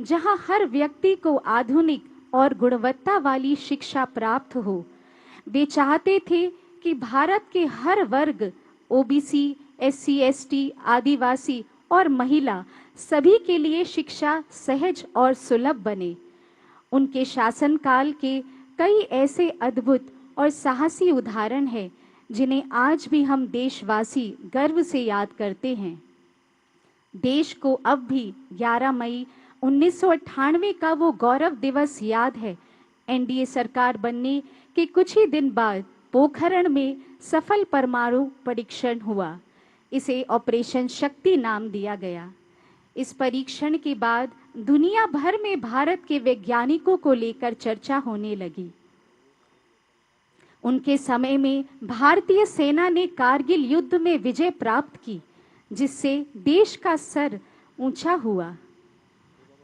जहां हर व्यक्ति को आधुनिक और गुणवत्ता वाली शिक्षा प्राप्त हो। वे चाहते थे कि भारत के हर वर्ग, ओबीसी, एससी, एसटी, आदिवासी और महिला सभी के लिए शिक्षा सहज और सुलभ बने। उनके शासनकाल के कई ऐसे अद्भुत और साहसी उदाहरण हैं जिन्हें आज भी हम देशवासी गर्व से याद करते हैं। देश को अब भी 11 मई 1998 का वो गौरव दिवस याद है। एनडीए सरकार बनने के कुछ ही दिन बाद पोखरण में सफल परमाणु परीक्षण हुआ। इसे ऑपरेशन शक्ति नाम दिया गया। इस परीक्षण के बाद दुनिया भर में भारत के वैज्ञानिकों को लेकर चर्चा होने लगी। उनके समय में भारतीय सेना ने कारगिल युद्ध में विजय प्राप्त की, जिससे देश का सर ऊंचा हुआ।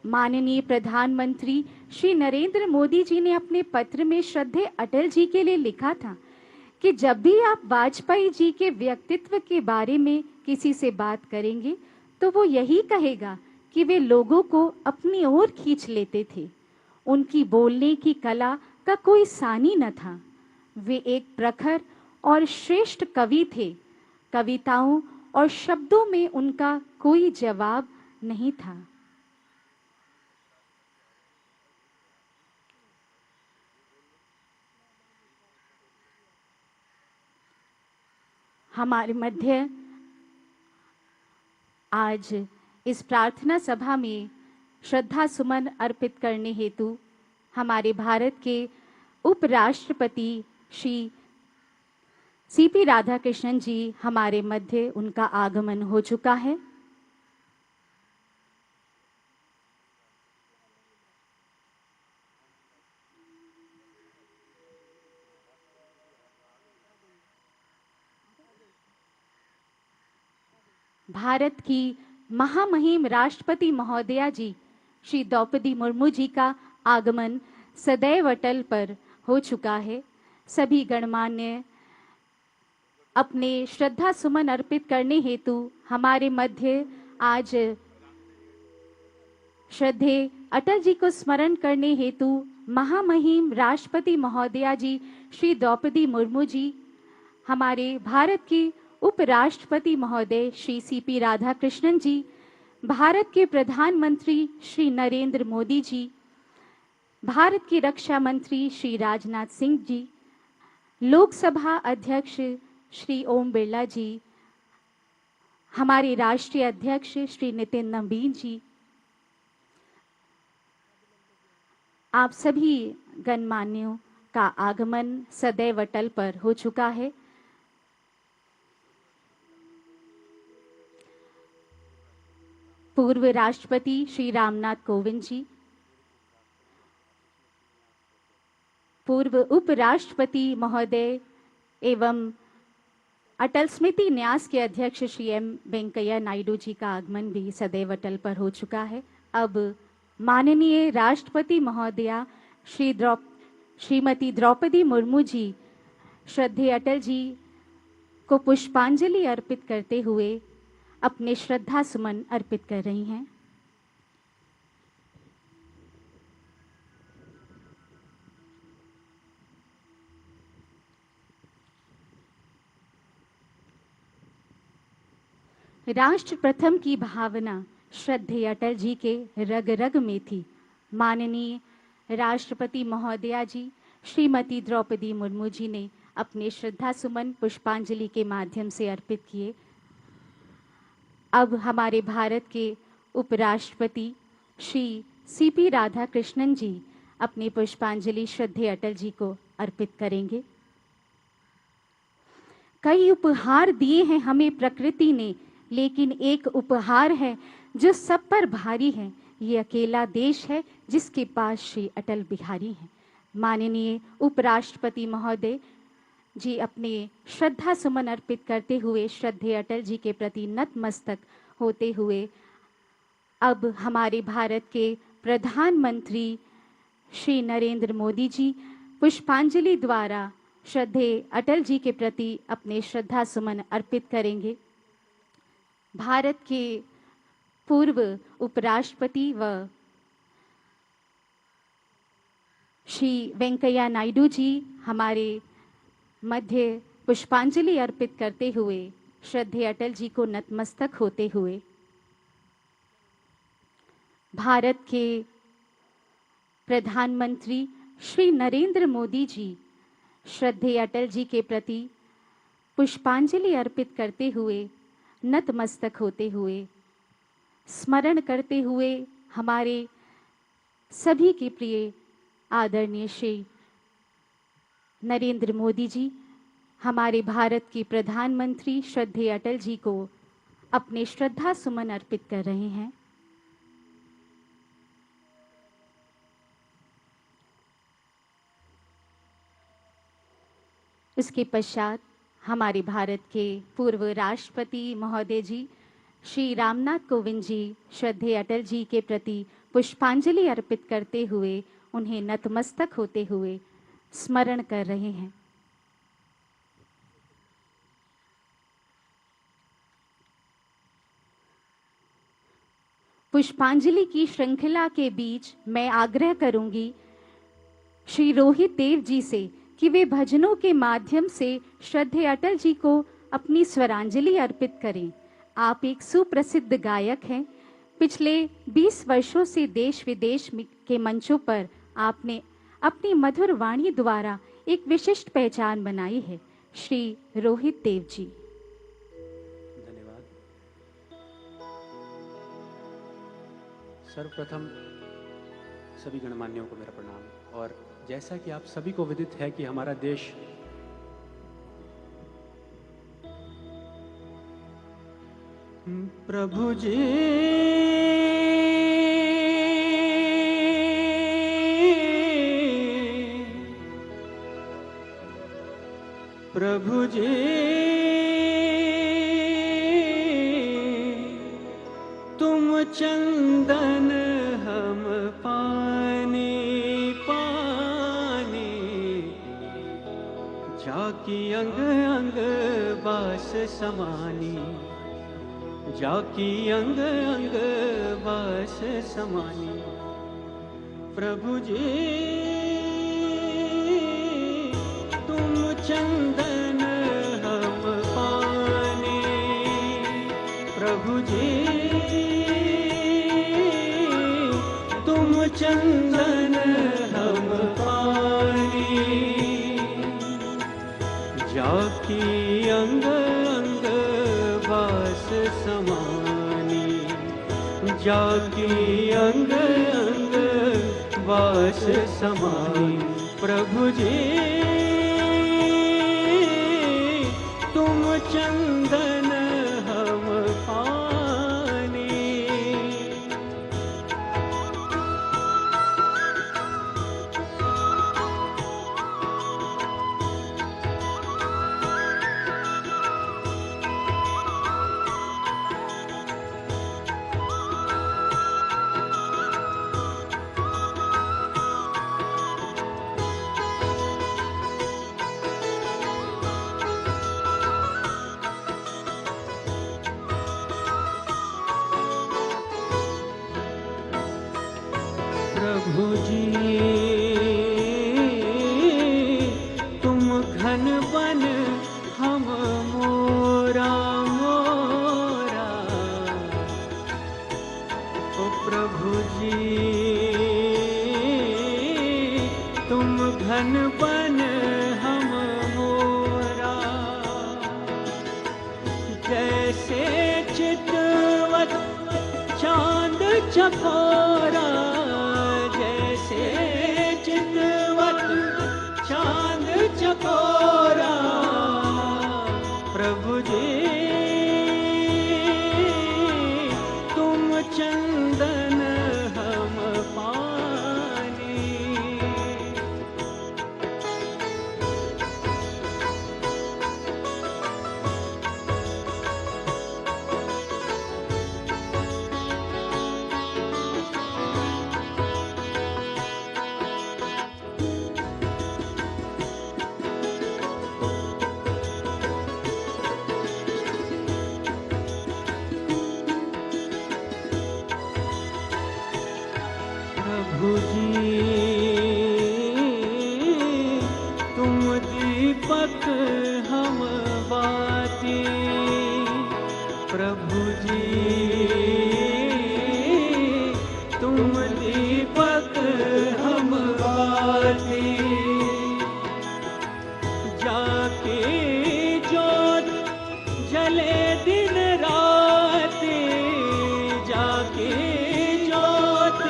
माननीय प्रधानमंत्री श्री नरेंद्र मोदी जी ने अपने पत्र में श्रद्धेय अटल जी के लिए लिखा था कि जब भी आप वाजपेयी जी के व्यक्तित्व के बारे में किसी से बात करेंगे तो वो यही कहेगा कि वे लोगों को अपनी ओर खींच लेते थे। उनकी बोलने की कला का कोई सानी न था। वे एक प्रखर और श्रेष्ठ कवि थे। कविताओं और शब्दों में उनका कोई जवाब नहीं था। हमारे मध्य आज इस प्रार्थना सभा में श्रद्धा सुमन अर्पित करने हेतु हमारे भारत के उपराष्ट्रपति श्री सीपी राधाकृष्णन जी हमारे मध्य, उनका आगमन हो चुका है। भारत की महामहिम राष्ट्रपति महोदया जी श्री द्रौपदी मुर्मू जी का आगमन सदैव अटल पर हो चुका है। सभी गणमान्य अपने श्रद्धा सुमन अर्पित करने हेतु हमारे मध्य आज श्रद्धेय अटल जी को स्मरण करने हेतु महामहिम राष्ट्रपति महोदया जी श्री द्रौपदी मुर्मू जी, हमारे भारत की उपराष्ट्रपति महोदय श्री सीपी राधाकृष्णन जी, भारत के प्रधानमंत्री श्री नरेंद्र मोदी जी, भारत की रक्षा मंत्री श्री राजनाथ सिंह जी, लोकसभा अध्यक्ष श्री ओम बिरला जी, हमारे राष्ट्रीय अध्यक्ष श्री नितिन नवीन जी, आप सभी गणमान्यों का आगमन सदैव अटल पर हो चुका है। पूर्व राष्ट्रपति श्री रामनाथ कोविंद जी, पूर्व उपराष्ट्रपति महोदय एवं अटल स्मृति न्यास के अध्यक्ष श्री एम वेंकैया नायडू जी का आगमन भी सदैव अटल पर हो चुका है। अब माननीय राष्ट्रपति महोदया श्रीमती द्रौपदी मुर्मू जी श्रद्धेय अटल जी को पुष्पांजलि अर्पित करते हुए अपने श्रद्धा सुमन अर्पित कर रही हैं। राष्ट्र प्रथम की भावना श्रद्धेय अटल जी के रग रग में थी। माननीय राष्ट्रपति महोदया जी श्रीमती द्रौपदी मुर्मू जी ने अपने श्रद्धा सुमन पुष्पांजलि के माध्यम से अर्पित किए। अब हमारे भारत के उपराष्ट्रपति श्री सीपी राधाकृष्णन जी अपनी पुष्पांजलि श्रद्धेय अटल जी को अर्पित करेंगे। कई उपहार दिए हैं हमें प्रकृति ने, लेकिन एक उपहार है जो सब पर भारी है। ये अकेला देश है जिसके पास श्री अटल बिहारी हैं। माननीय उपराष्ट्रपति महोदय जी अपने श्रद्धा सुमन अर्पित करते हुए श्रद्धेय अटल जी के प्रति नतमस्तक होते हुए अब हमारे भारत के प्रधानमंत्री श्री नरेंद्र मोदी जी पुष्पांजलि द्वारा श्रद्धेय अटल जी के प्रति अपने श्रद्धा सुमन अर्पित करेंगे। भारत के पूर्व उपराष्ट्रपति व श्री वेंकैया नायडू जी हमारे मध्य पुष्पांजलि अर्पित करते हुए श्रद्धेय अटल जी को नतमस्तक होते हुए भारत के प्रधानमंत्री श्री नरेंद्र मोदी जी श्रद्धेय अटल जी के प्रति पुष्पांजलि अर्पित करते हुए नतमस्तक होते हुए स्मरण करते हुए हमारे सभी के प्रिय आदरणीय श्री नरेंद्र मोदी जी हमारे भारत के प्रधानमंत्री श्रद्धेय अटल जी को अपने श्रद्धा सुमन अर्पित कर रहे हैं। इसके पश्चात हमारे भारत के पूर्व राष्ट्रपति महोदय जी श्री रामनाथ कोविंद जी श्रद्धेय अटल जी के प्रति पुष्पांजलि अर्पित करते हुए उन्हें नतमस्तक होते हुए स्मरण कर रहे हैं। पुष्पांजलि की श्रृंखला के बीच मैं आग्रह करूंगी श्री रोहित देव जी से कि वे भजनों के माध्यम से श्रद्धेय अटल जी को अपनी स्वरांजलि अर्पित करें। आप एक सुप्रसिद्ध गायक हैं। पिछले 20 वर्षों से देश विदेश के मंचों पर आपने अपनी मधुर वाणी द्वारा एक विशिष्ट पहचान बनाई है। श्री रोहित देव जी। धन्यवाद। सर्वप्रथम सभी गणमान्यों को मेरा प्रणाम। और जैसा कि आप सभी को विदित है कि हमारा देश प्रभु जी प्रभु जी तुम चंदन हम पानी पानी जाकी अंग अंग बास समानी जाकी अंग अंग बास समानी प्रभु जी तुम चंदन हम पानी प्रभु जी तुम चंदन हम पानी जाकी अंग अंग बास समानी जाकी अंग अंग बास समानी प्रभु जी तुम चंदन हम पानी प्रभु जी तुम घन बन हम मोरा मोरा ओ प्रभु जी तुम घन बन हम मोरा जैसे चितवत चांद चकोरा चितवत चांद चकोरा प्रभु जी तुम चंदन हम पानी प्रभु जी दीपक हम बाती, प्रभु जी तुम दीपक हम बाती। जाके ज्योत जले दिन रात, जाके ज्योत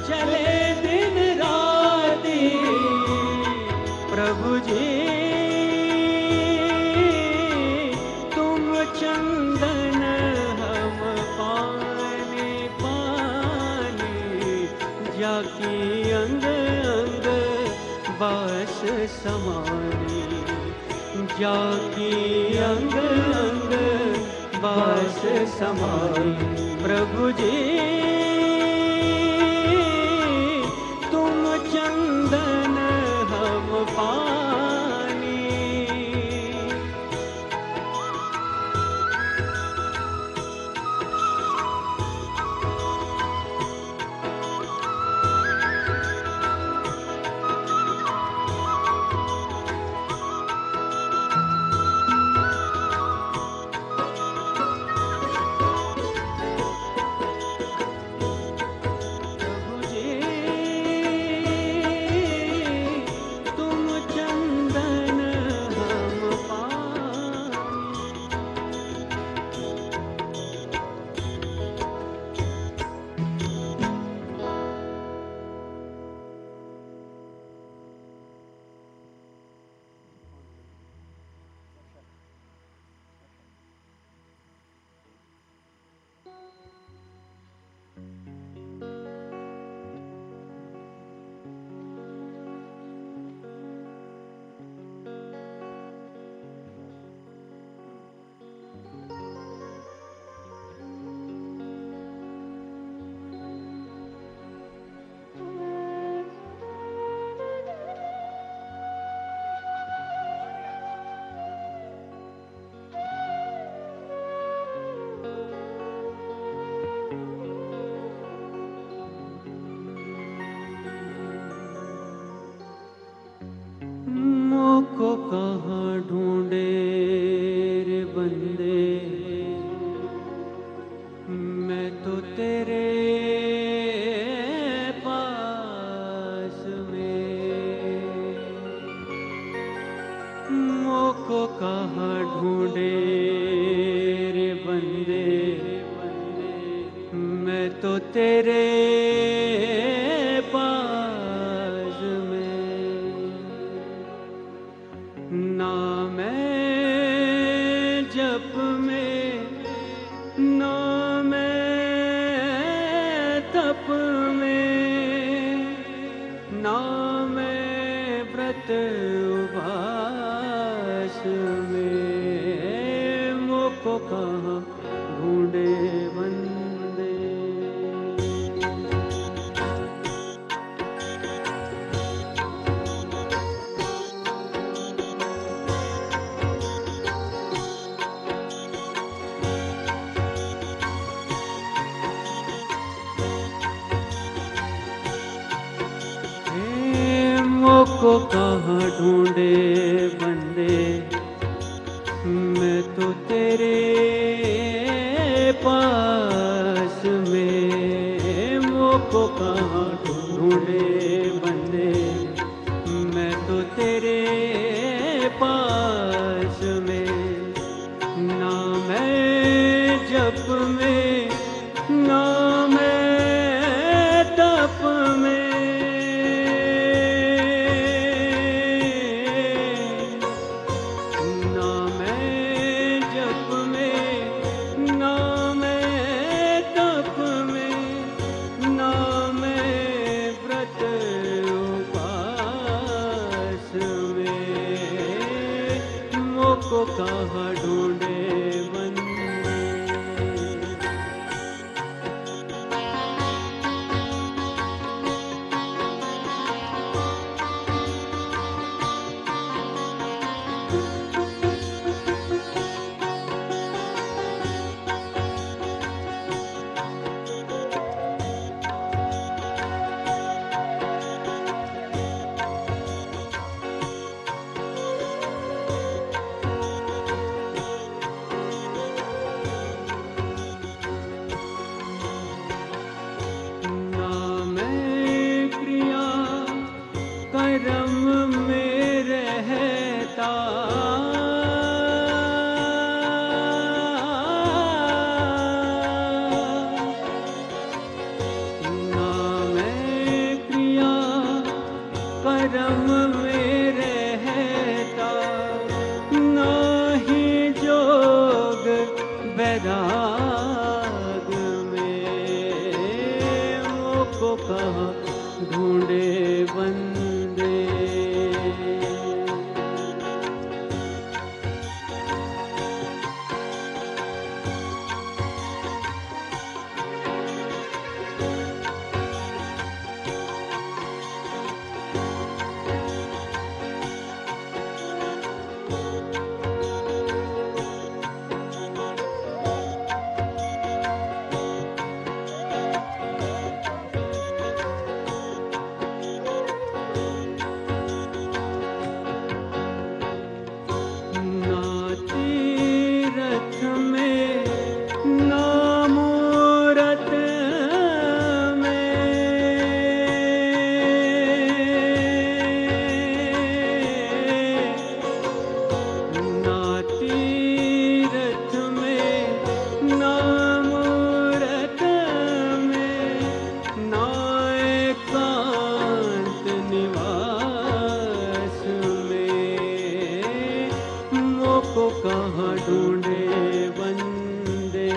जले दिन रात, प्रभु जी तुम चंदन हम पानी पानी, जाकी अंग अंग बास समानी, जाकी अंग अंग बास समानी, प्रभु जी तुम चंदन हम पानी। प्रभु जी तुम चंदन हम पानी। मोको कहाँ ढूंढे रे बंदे, मैं तो तेरे पास में। मोको कहाँ ढूंढे रे बंदे, मैं तो तेरे पास में। ना मैं जप में, ना मैं तप में, ना मैं व्रत उपवास में, मोको कहाँ ढूंढे बंदे। मोको कहाँ ढूंढे बंदे, मैं तो तेरे पास में। मोको कहाँ ढूंढे बंदे, मैं तो तेरे पास में। ना मैं जप में, ना मैं तप में, में कहाँ ढूंढे बंदे। कहाँ ढूंढे बंदे।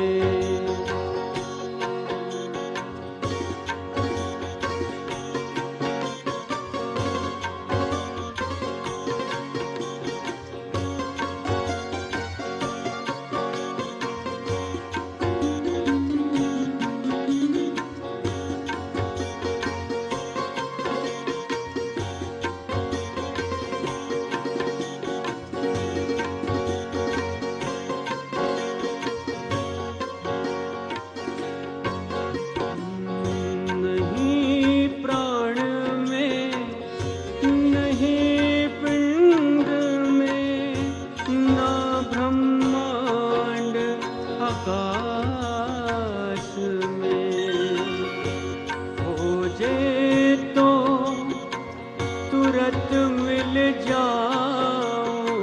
तुरंत मिल जाऊं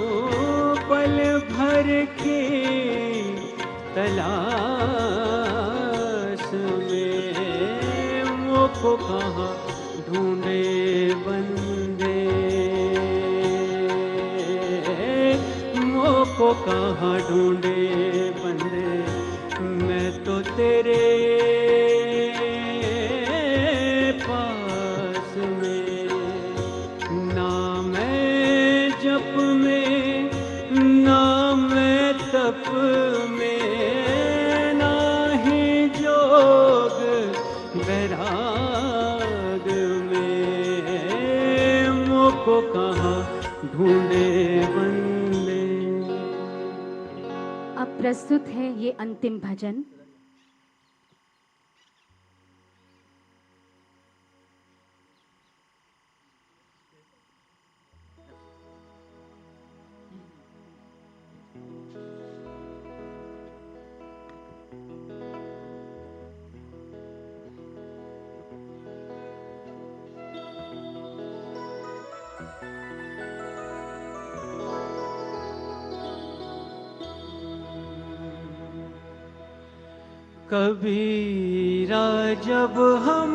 पल भर की तलाश में। मुझको कहाँ ढूंढे बंदे, मुझको कहाँ ढूंढे बंदे। मैं तो तेरे तप में ना ही जोग बैराग में। मुझको कहाँ ढूंढे बंदे। अब प्रस्तुत है ये अंतिम भजन। कबीरा जब हम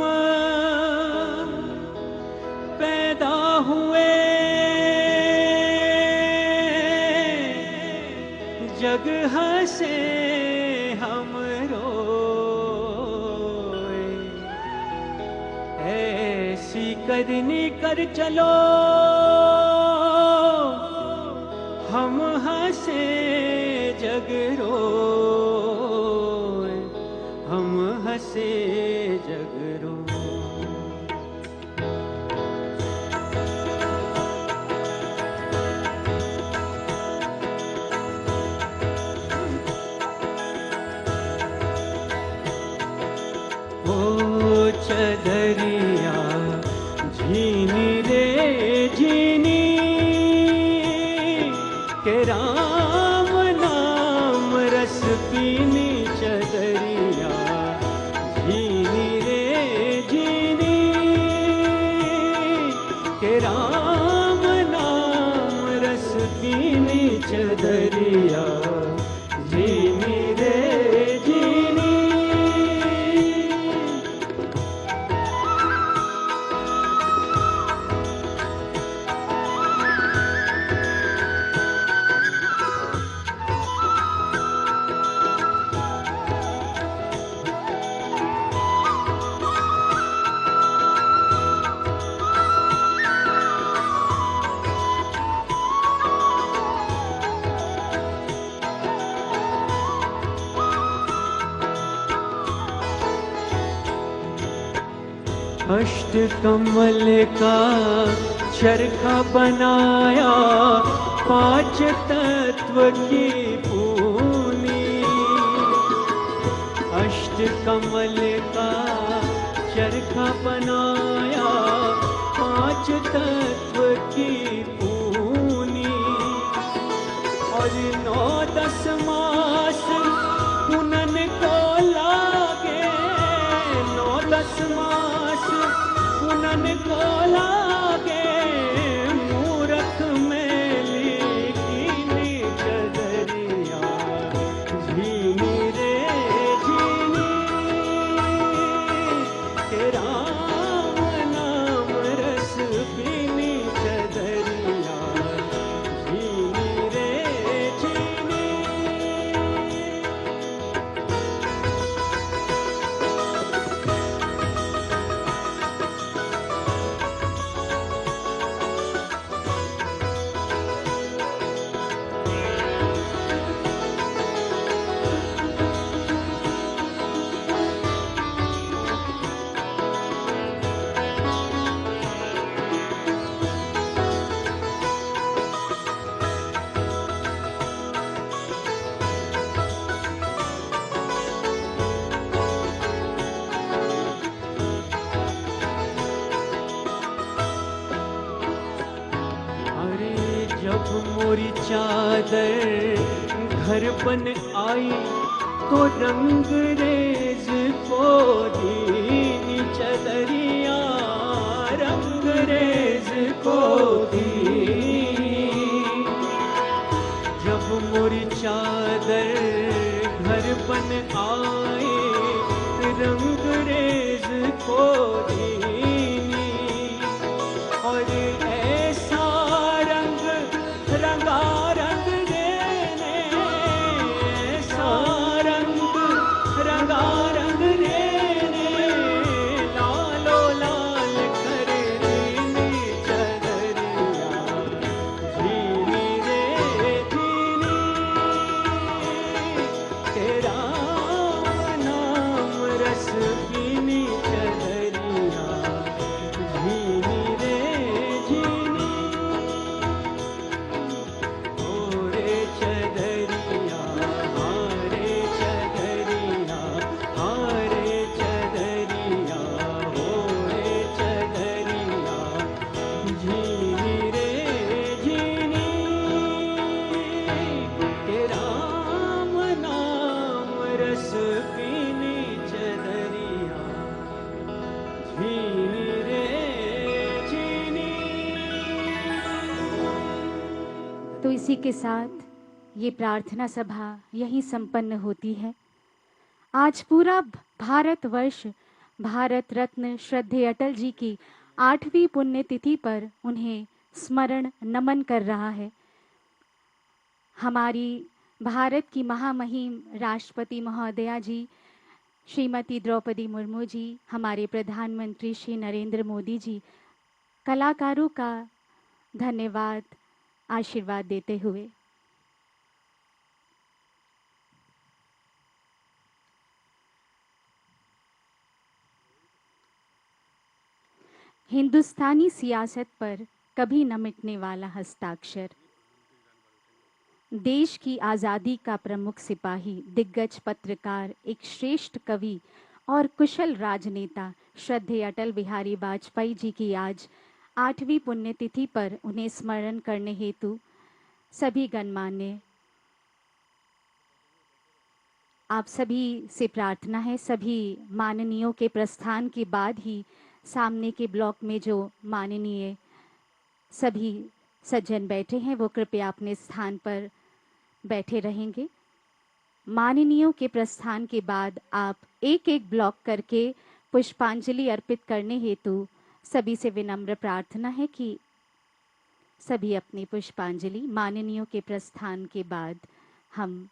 पैदा हुए जग हंसे हम रोए। ऐसी करनी कर चलो हम हंसे जग रोए, हम हंसे जग रोए। ओ चदरिया झीनी रे झीनी के राम नाम रस पीनी। चदरिया झीनी रे झीनी के राम नाम रस पीनी। चदरिया झीनी रे झीनी। अष्टकमल का चरखा बनाया, पांच तत्व की पूनी। अष्टकमल का चरखा बनाया, पांच तत्व की पूनी। और 9-10 मास पुनन को लागे, 9-10 मास पुनन को लागे। मूरख मेली कीनी चदरिया, झीनी रे झीनी, के राम नाम रस पीनी चदरिया, झीनी रे झीनी। अरे जब मोरी चादर घर बन आई, तो रंग रेज को दीनी चदरिया, रंग रेज को दी। जब मोरी चादर घर बन आई, रंग रेज को दीनी। और ऐसा रंग रंगा रंग देने, ऐसा रंग रंगा रंग देने। लालो लाल कर दीनी चदरिया, झीनी रे झीनी, तेरा नाम रस पीनी चदरिया, झीनी रे झीनी। ओ रे चदरिया, हारे चदरिया, हारे चदरिया, हो रे चदरिया, झीनी रे झीनी, के राम नाम रस पीनी चदरिया, झीनी रे झीनी। तो इसी के साथ ये प्रार्थना सभा यहीं संपन्न होती है। आज पूरा भारतवर्ष भारत रत्न श्रद्धेय अटल जी की 8वीं पुण्यतिथि पर उन्हें स्मरण नमन कर रहा है। हमारी भारत की महामहिम राष्ट्रपति महोदया जी श्रीमती द्रौपदी मुर्मू जी, हमारे प्रधानमंत्री श्री नरेंद्र मोदी जी, कलाकारों का धन्यवाद आशीर्वाद देते हुए हिंदुस्तानी सियासत पर कभी न मिटने वाला हस्ताक्षर, देश की आज़ादी का प्रमुख सिपाही, दिग्गज पत्रकार, एक श्रेष्ठ कवि और कुशल राजनेता श्रद्धेय अटल बिहारी वाजपेयी जी की आज 8वीं पुण्यतिथि पर उन्हें स्मरण करने हेतु सभी गणमान्य, आप सभी से प्रार्थना है, सभी माननीयों के प्रस्थान के बाद ही सामने के ब्लॉक में जो माननीय सभी सज्जन बैठे हैं वो कृपया अपने स्थान पर बैठे रहेंगे। माननीयों के प्रस्थान के बाद आप एक एक ब्लॉक करके पुष्पांजलि अर्पित करने हेतु सभी से विनम्र प्रार्थना है कि सभी अपनी पुष्पांजलि माननीयों के प्रस्थान के बाद हम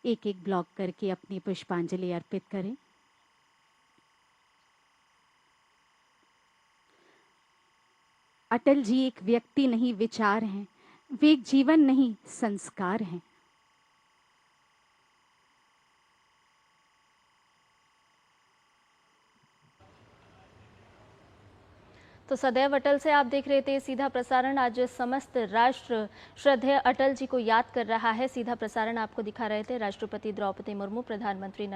एक एक ब्लॉक करके अपनी पुष्पांजलि अर्पित करें। अटल जी एक व्यक्ति नहीं, विचार हैं। वे एक जीवन नहीं, संस्कार हैं। तो सदैव अटल से आप देख रहे थे सीधा प्रसारण। आज समस्त राष्ट्र श्रद्धेय अटल जी को याद कर रहा है। सीधा प्रसारण आपको दिखा रहे थे राष्ट्रपति द्रौपदी मुर्मू, प्रधानमंत्री